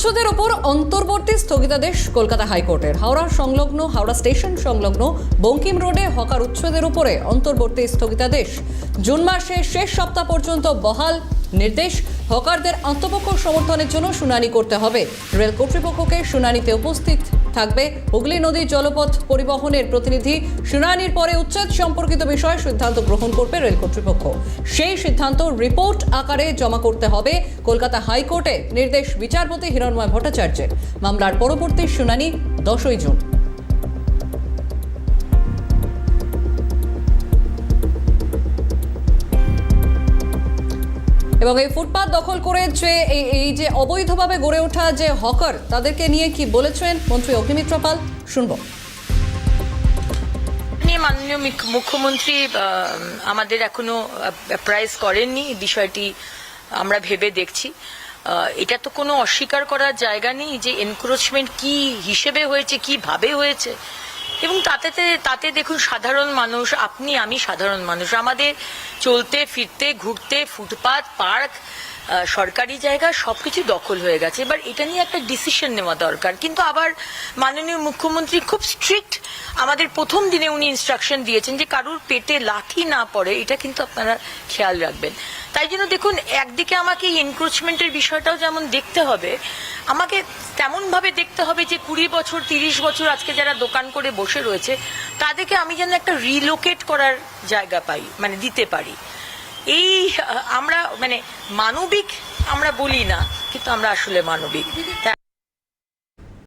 উচ্ছেদের ওপর অন্তর্বর্তী স্থগিতাদেশ কলকাতা হাইকোর্টের। হাওড়া স্টেশন সংলগ্ন বঙ্কিম রোডে হকার উচ্ছেদের উপরে অন্তর্বর্তী স্থগিতাদেশ জুন মাসের শেষ সপ্তাহ পর্যন্ত বহাল। নির্দেশ, হকারদের আত্মপক্ষ সমর্থনের জন্য শুনানি করতে হবে। রেল কর্তৃপক্ষকে শুনানিতে উপস্থিত থাকবে হুগলি নদীর জলপথ পরিবহনের প্রতিনিধি। শুনানির পরে উচ্ছেদ সম্পর্কিত বিষয়ে সিদ্ধান্ত গ্রহণ করবে রেল কর্তৃপক্ষ। সেই সিদ্ধান্ত রিপোর্ট আকারে জমা করতে হবে কলকাতা হাইকোর্টে। নির্দেশ বিচারপতি হিরণময় ভট্টাচার্যের। মামলার পরবর্তী শুনানি 10ই জুন। এবং এই ফুটপাত দখল করে এই যে অবৈধভাবে গড়ে ওঠা যে হকার, তাদেরকে নিয়ে কি বলেছেন মন্ত্রী অগ্নিমিত্র পাল, শুনবো। মাননীয় মুখ্যমন্ত্রী আমাদের এখনো প্রাইজ করেননি, বিষয়টি আমরা ভেবে দেখছি। এটা তো কোনো অস্বীকার করার জায়গা নেই যে এনক্রোচমেন্ট কি হিসেবে হয়েছে, কিভাবে হয়েছে। এবং তাতে দেখুন, সাধারণ মানুষ, আপনি আমি সাধারণ মানুষ, আমাদের চলতে ফিরতে ঘুরতে ফুটপাত, পার্ক, সরকারি জায়গা সবকিছু দখল হয়ে গেছে। এবার এটা নিয়ে একটা ডিসিশন নেওয়া দরকার। কিন্তু আবার মাননীয় মুখ্যমন্ত্রী খুব স্ট্রিক্ট, আমাদের প্রথম দিনে উনি ইনস্ট্রাকশন দিয়েছেন যে কারুর পেটে লাথি না পড়ে, এটা কিন্তু আপনারা খেয়াল রাখবেন। তাই জন্য দেখুন, একদিকে আমাকে এই এনক্রোচমেন্টের বিষয়টাও যেমন দেখতে হবে, আমাকে তেমনভাবে দেখতে হবে যে 20 বছর 30 বছর আজকে যারা দোকান করে বসে রয়েছে, তাদেরকে আমি যেন একটা রিলোকেট করার জায়গা পাই, মানে দিতে পারি। এই আমরা মানবিক আমরা বলি না, কিন্তু আমরা আসলে মানবিক।